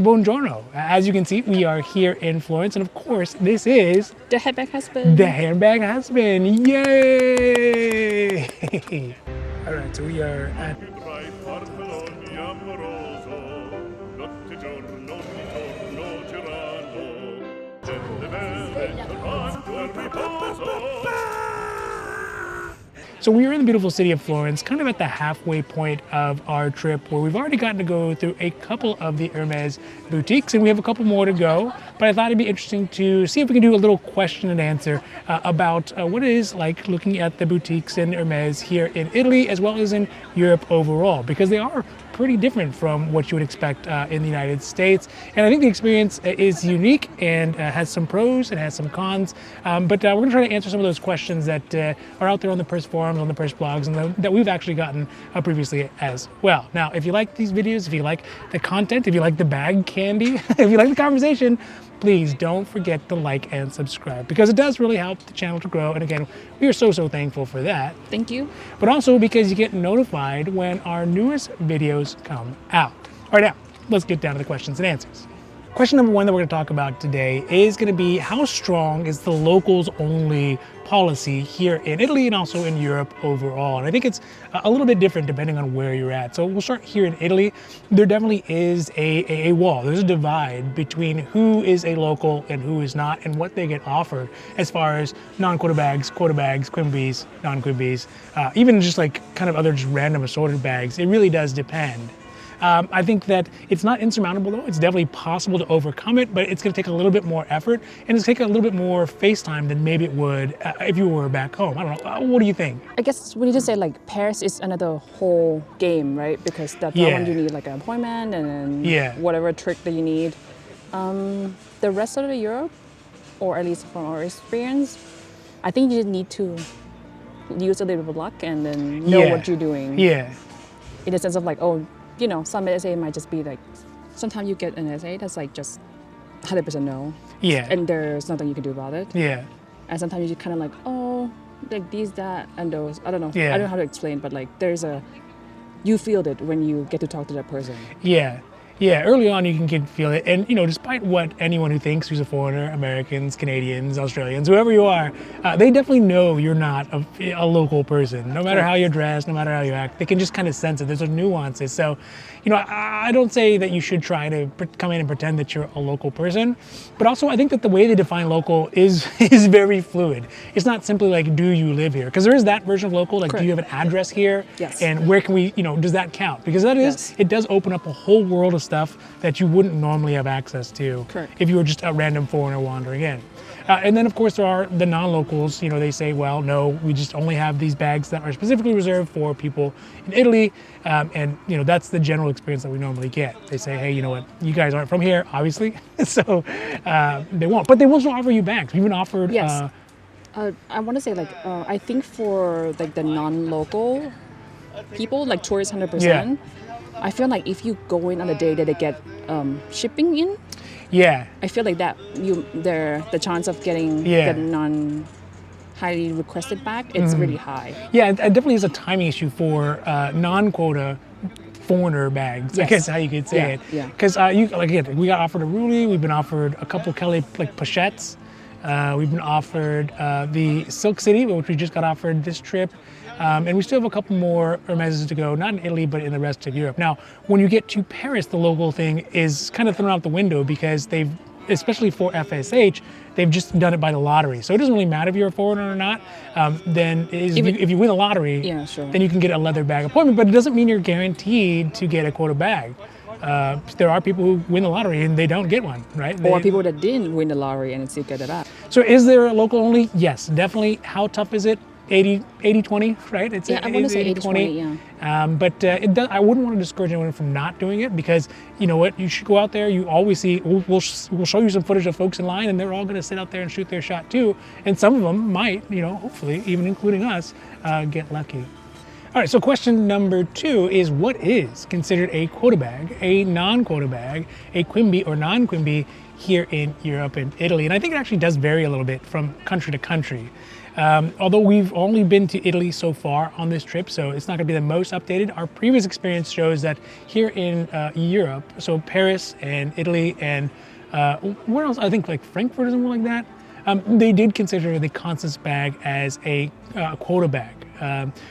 Buongiorno. As you can see, we are here in Florence, and of course, this is The Handbag Husband. the Handbag Husband. Yay! All right, so we are at So we are in the beautiful city of Florence, kind of at the halfway point of our trip, where we've already gotten to go through a couple of the Hermes boutiques, and we have a couple more to go. But I thought it'd be interesting to see if we can do a little question and answer about what it is like looking at the boutiques in Hermes here in Italy, as well as in Europe overall, because they are pretty different from what you would expect in the United States. And I think the experience is unique and has some pros and has some cons. But we're gonna try to answer some of those questions that are out there on the Purse forums, on the Purse blogs, and that we've actually gotten previously as well. Now, if you like these videos, if you like the content, if you like the bag candy, if you like the conversation, please don't forget to like and subscribe, because it does really help the channel to grow. And again, we are so thankful for that. Thank you. But also because you get notified when our newest videos come out. All right, now let's get down to the questions and answers. Question number one that we're going to talk about today is going to be, how strong is the locals only policy here in Italy and also in Europe overall? And I think it's a little bit different depending on where you're at. So we'll start here in Italy. There definitely is a wall. There's a divide between who is a local and who is not, and what they get offered as far as non-quota bags, quota bags, quimbies, non-quimbies, even just like kind of other just random assorted bags. It really does depend. I think that it's not insurmountable though. It's definitely possible to overcome it, but it's going to take a little bit more effort, and it's take a little bit more face time than maybe it would if you were back home. I don't know. What do you think? I guess we need to say like Paris is another whole game, right? Because that one you need like an appointment and then whatever trick that you need. The rest of the Europe, or at least from our experience, I think you need to use a little bit of luck and then know what you're doing. Yeah. In the sense of like, oh, you know, some essay might just be like, sometimes you get an essay that's like just 100% no. Yeah. And there's nothing you can do about it. Yeah. And sometimes you kind of like, oh, like these, that, and those. I don't know. Yeah. I don't know how to explain, but like you feel it when you get to talk to that person. Yeah. Yeah, early on you can feel it. And, you know, despite what anyone who thinks who's a foreigner, Americans, Canadians, Australians, whoever you are, they definitely know you're not a local person. No matter how you're dressed, no matter how you act, they can just kind of sense it. There's nuances. So, you know, I don't say that you should try to come in and pretend that you're a local person, but also I think that the way they define local is very fluid. It's not simply like, do you live here? Because there is that version of local, like, do you have an address here? Yes. And where can we, you know, does that count? Because that is, it does open up a whole world of stuff that you wouldn't normally have access to if you were just a random foreigner wandering in. And then of course there are the non-locals, you know, they say, well, no, we just only have these bags that are specifically reserved for people in Italy. And you know, that's the general experience that we normally get. They say, hey, you know what, you guys aren't from here, obviously. So they won't, but they will still offer you bags. We've been offered. I want to say like, I think for like the non-local people, like tourists 100%, I feel like if you go in on the day that they get shipping in, I feel like that the chance of getting the non-highly requested back, it's really high. Yeah, it definitely is a timing issue for non-quota foreigner bags. I guess how you could say it. Yeah. Because we got offered a Ruli, we've been offered a couple Kelly like pochettes. We've been offered the Silk City, which we just got offered this trip. And we still have a couple more Hermeses to go, not in Italy, but in the rest of Europe. Now, when you get to Paris, the local thing is kind of thrown out the window because they've, especially for FSH, they've just done it by the lottery. So it doesn't really matter if you're a foreigner or not. If you win the lottery, then you can get a leather bag appointment, but it doesn't mean you're guaranteed to get a quota bag. There are people who win the lottery and they don't get one, right? Or people that didn't win the lottery and still get it back. So is there a local only? Yes, definitely. How tough is it? 80-20, right? It's I want to say 80-20, but I wouldn't want to discourage anyone from not doing it, because you know what, you should go out there. You always see, we'll show you some footage of folks in line, and they're all going to sit out there and shoot their shot too. And some of them might, you know, hopefully, even including us, get lucky. All right, so question number 2 is what is considered a quota bag, a non-quota bag, a quimby or non-quimby here in Europe and Italy? And I think it actually does vary a little bit from country to country. Although we've only been to Italy so far on this trip, so it's not going to be the most updated. Our previous experience shows that here in Europe, so Paris and Italy and where else? I think like Frankfurt or something like that. They did consider the Constance bag as a quota bag.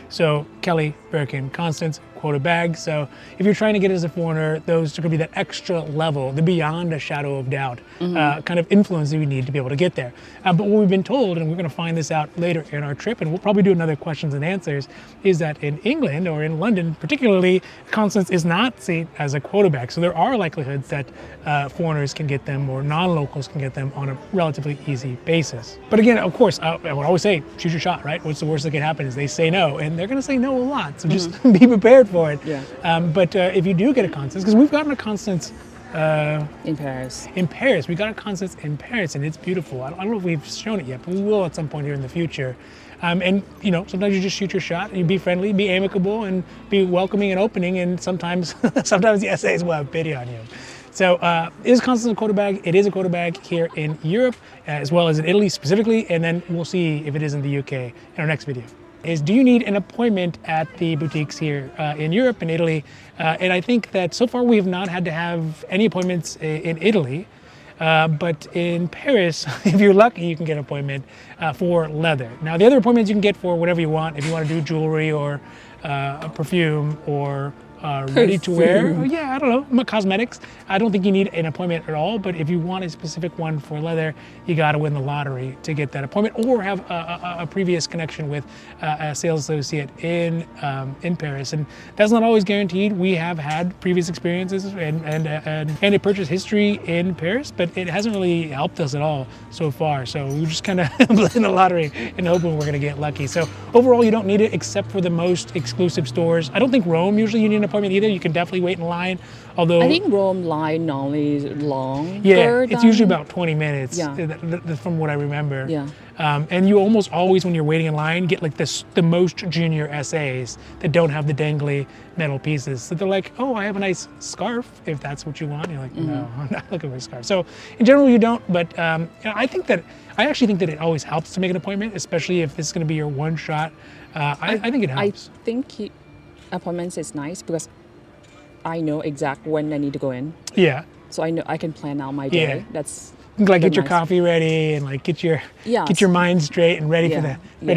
So Kelly, Birkin, Constance, quota bag. So if you're trying to get it as a foreigner, those are going to be that extra level, the beyond a shadow of doubt kind of influence that we need to be able to get there. But what we've been told, and we're going to find this out later in our trip, and we'll probably do another questions and answers, is that in England or in London particularly, Constance is not seen as a quota bag. So there are likelihoods that foreigners can get them or non-locals can get them on a relatively easy basis. But again, of course, I would always say, shoot your shot, right? What's the worst that can happen is they say no, and they're going to say no a lot. So just be prepared for it. Yeah. But if you do get a Constance, because we've gotten a Constance in Paris. In Paris, we got a Constance in Paris, and it's beautiful. I don't know if we've shown it yet, but we will at some point here in the future. And you know, sometimes you just shoot your shot, and you be friendly, be amicable, and be welcoming and opening. And sometimes, sometimes the essays will have pity on you. So is Constance a quota bag? It is a quota bag here in Europe, as well as in Italy specifically, and then we'll see if it is in the UK in our next video. Is do you need an appointment at the boutiques here in Europe and Italy? And I think that so far we have not had to have any appointments in Italy, but in Paris, if you're lucky, you can get an appointment for leather. Now the other appointments you can get for whatever you want. If you want to do jewelry or a perfume or ready to wear, yeah, I don't know, cosmetics. I don't think you need an appointment at all, but if you want a specific one for leather, you got to win the lottery to get that appointment or have a previous connection with a sales associate in Paris. And that's not always guaranteed. We have had previous experiences and a purchase history in Paris, but it hasn't really helped us at all so far. So we're just kind of playing the lottery and hoping we're going to get lucky. So overall, you don't need it except for the most exclusive stores. I don't think Rome usually you need an appointment either. You can definitely wait in line. Although I think Rome line normally is longer. Yeah, it's usually about 20 minutes. Yeah. From what I remember. Yeah. And you almost always, when you're waiting in line, get like the most junior essays that don't have the dangly metal pieces. So they're like, oh, I have a nice scarf, if that's what you want. You're like, no, I'm not looking for a scarf. So in general, you don't. But you know, I actually think that it always helps to make an appointment, especially if this is going to be your one shot. I think it helps. I think appointments is nice because I know exact when I need to go in. Yeah. So I know I can plan out my day. Yeah. That's like get your nice. coffee ready and like get your mind straight and ready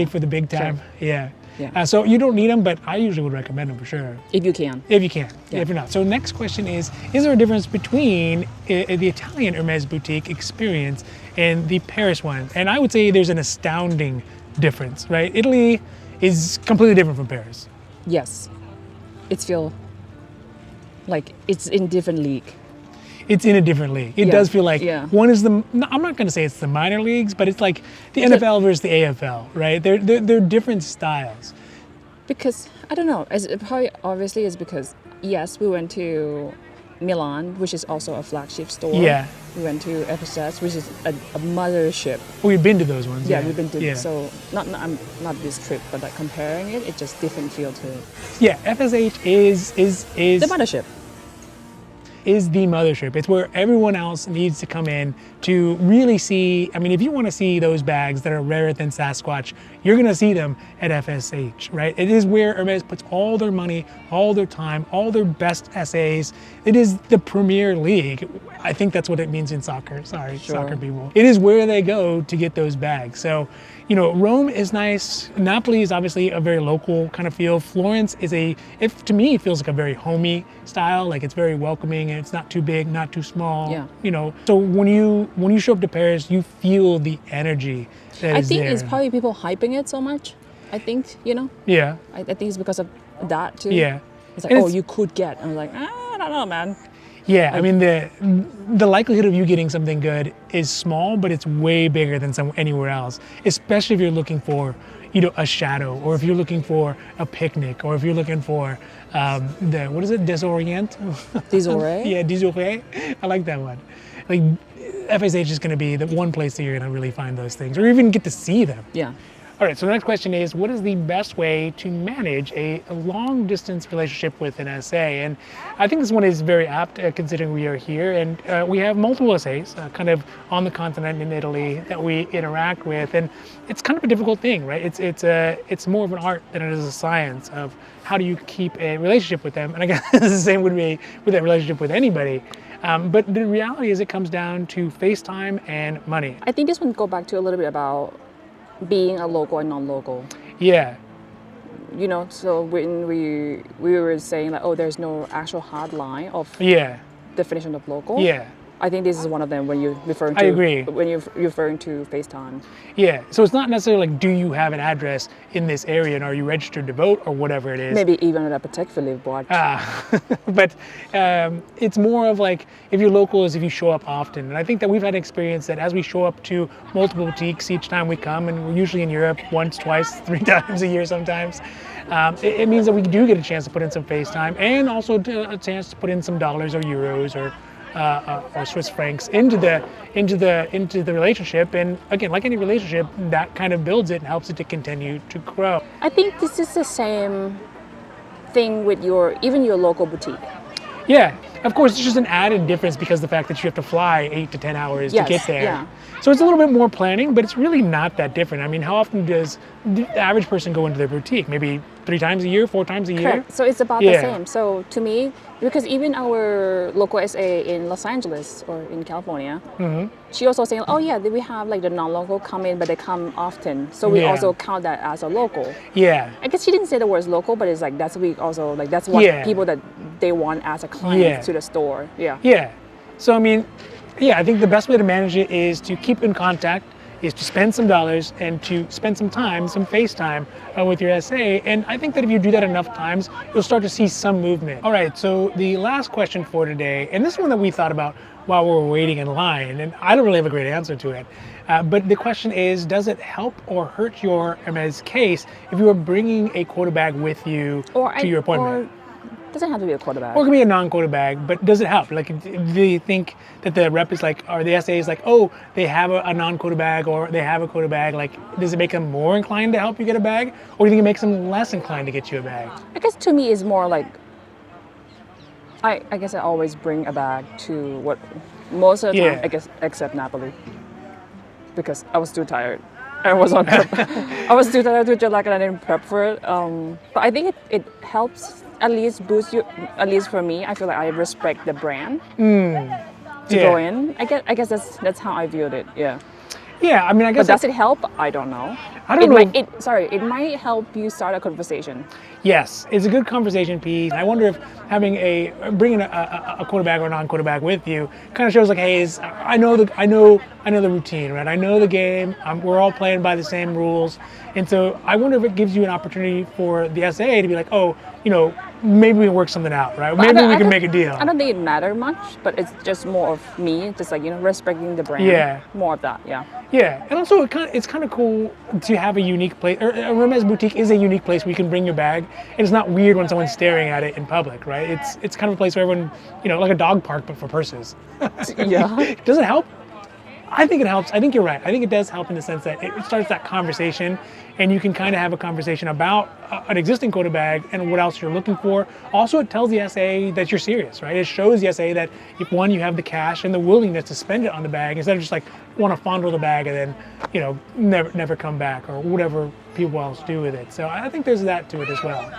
for the big time. Sure. Yeah. Yeah. So you don't need them, but I usually would recommend them for sure. If you can. If you can. Yeah. If you're not. So next question is there a difference between the Italian Hermes Boutique experience and the Paris one? And I would say there's an astounding difference, right? Italy is completely different from Paris. Yes. It's feel like it's in different league. It's in a different league. It does feel like one is I'm not going to say it's the minor leagues, but it's like the NFL versus the AFL, right? They're different styles. Because, I don't know, probably obviously it's because, yes, we went to Milan, which is also a flagship store. Yeah. We went to Ephesus, which is a mothership. We've been to those ones. Yeah, we've been to so not this trip, but like comparing it, it's just different feel to it. Yeah, FSH is the mothership. Is the mothership. It's where everyone else needs to come in to really see. I mean, if you want to see those bags that are rarer than Sasquatch, you're going to see them at FSH, right? It is where Hermes puts all their money, all their time, all their best essays. It is the Premier League. I think that's what it means in soccer. Sorry, sure. Soccer people. It is where they go to get those bags. So, you know, Rome is nice. Napoli is obviously a very local kind of feel. Florence is to me, it feels like a very homey style. Like it's very welcoming and it's not too big, not too small. Yeah. You know, so when you show up to Paris, you feel the energy that is there. I think it's probably people hyping it so much. I think, you know? Yeah. I think it's because of that too. Yeah. It's like, you could get. I'm like, I don't know, man. Yeah, I mean the likelihood of you getting something good is small, but it's way bigger than anywhere else. Especially if you're looking for, you know, a shadow, or if you're looking for a picnic, or if you're looking for what is it, Desorient? Désoré? Yeah, Désoré. I like that one. Like FSH is going to be the one place that you're going to really find those things, or even get to see them. Yeah. All right, so the next question is, what is the best way to manage a long distance relationship with an SA? And I think this one is very apt considering we are here and we have multiple SAs kind of on the continent in Italy that we interact with. And it's kind of a difficult thing, right? It's more of an art than it is a science of how do you keep a relationship with them. And I guess the same would be with that relationship with anybody. But the reality is it comes down to FaceTime and money. I think this one go back to a little bit about being a local and non-local. Yeah. You know, so when we were saying like, oh, there's no actual hard line of Yeah. definition of local. Yeah. I think this is one of them when you're referring to. I agree. When you're referring to FaceTime. Yeah. So it's not necessarily like, do you have an address in this area and are you registered to vote or whatever it is. Maybe even a particularly broad. But it's more of like, if you're local is if you show up often. And I think that we've had experience that as we show up to multiple boutiques each time we come, and we're usually in Europe once, twice, 3 times a year sometimes, it means that we do get a chance to put in some FaceTime and also a chance to put in some dollars or euros or Swiss francs into the relationship. And again, like any relationship, that kind of builds it and helps it to continue to grow. I think this is the same thing with even your local boutique. Yeah, of course, it's just an added difference because of the fact that you have to fly 8 to 10 hours to get there. Yeah. So it's a little bit more planning, but it's really not that different. I mean, how often does the average person go into their boutique? Maybe 3 times a year, 4 times a year? Correct. So it's about the same. So to me, because even our local SA in Los Angeles or in California, she also saying, oh yeah, we have like the non-local come in, but they come often. So we also count that as a local. Yeah. I guess she didn't say the words local, but it's like that's what people that they want as a client to the store. Yeah. Yeah. So I mean, yeah, I think the best way to manage it is to keep in contact, is to spend some dollars and to spend some time, some FaceTime with your SA. And I think that if you do that enough times, you'll start to see some movement. All right, so the last question for today, and this is one that we thought about while we were waiting in line, and I don't really have a great answer to it. But the question is, does it help or hurt your Hermes case if you are bringing a quota bag with you to your appointment? It doesn't have to be a quota bag. Or it can be a non-quota bag, but does it help? Like, do you think that the rep is like, or the SA is like, oh, they have a non-quota bag or they have a quota bag, like, does it make them more inclined to help you get a bag? Or do you think it makes them less inclined to get you a bag? I guess to me it's more like, I guess I always bring a bag to what, most of the time, I guess, except Napoli. Because I was too tired. I was on prep. I was too tired to jet lag and I didn't prep for it. But I think it helps at least boost you, at least for me, I feel like I respect the brand to go in. I guess that's how I viewed it, yeah. Yeah, I mean, I guess. But does it help? I don't know. I don't know. It might help you start a conversation. Yes, it's a good conversation piece. I wonder if bringing a quota bag or a non-quota bag with you kind of shows like, hey, I know the routine, right? I know the game. We're all playing by the same rules, and so I wonder if it gives you an opportunity for the SA to be like, oh, maybe we can work something out, right? Maybe we can make a deal. I don't think it matters much, but it's just more of me, just like, respecting the brand. Yeah. More of that, yeah. Yeah, and also it's kind of cool to have a unique place. A Hermès Boutique is a unique place where you can bring your bag, and it's not weird when someone's staring at it in public, right? It's kind of a place where everyone, like a dog park, but for purses. Yeah. Does it help? I think it helps. I think you're right. I think it does help in the sense that it starts that conversation, and you can kind of have a conversation about an existing quota bag and what else you're looking for. Also, it tells the SA that you're serious, right? It shows the SA that if one, you have the cash and the willingness to spend it on the bag instead of just like want to fondle the bag and then, never come back or whatever people else do with it. So I think there's that to it as well.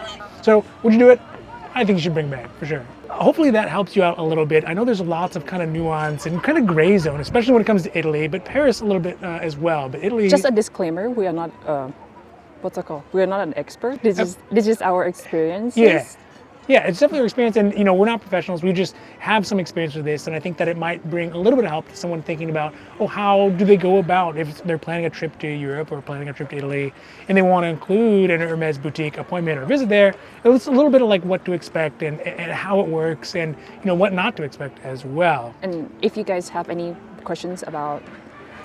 So would you do it? I think you should bring back for sure. Hopefully that helps you out a little bit. I know there's lots of kind of nuance and kind of gray zone, especially when it comes to Italy, but Paris a little bit as well. But Italy. Just a disclaimer: we are not, what's it called? We are not an expert. This is our experiences. Yeah. Yeah, it's definitely our experience, and we're not professionals. We just have some experience with this, and I think that it might bring a little bit of help to someone thinking about, how do they go about if they're planning a trip to Europe or planning a trip to Italy, and they want to include an Hermès boutique appointment or visit there. It's a little bit of like what to expect and how it works, and what not to expect as well. And if you guys have any questions about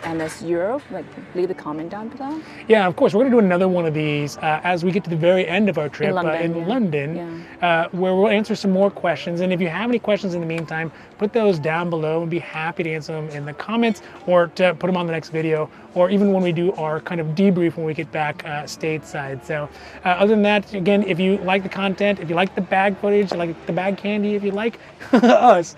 MS Europe, like leave a comment down below. Yeah, of course. We're going to do another one of these as we get to the very end of our trip In London, where we'll answer some more questions. And if you have any questions in the meantime, put those down below and be happy to answer them in the comments or to put them on the next video, or even when we do our kind of debrief when we get back stateside. So other than that, again, if you like the content, if you like the bag footage, like the bag candy, if you like us,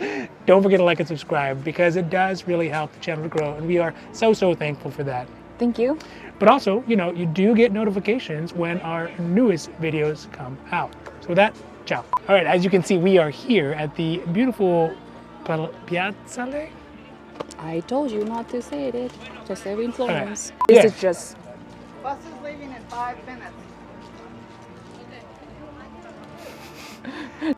don't forget to like and subscribe, because it does really help the channel to grow, and we are so thankful for that. Thank you. But also, you know, you do get notifications when our newest videos come out. So with that, ciao. All right, as you can see, we are here at the beautiful piazzale. I told you not to say it. Just say it in Florence. Right. Yeah. This is just. Bus is leaving in 5 minutes.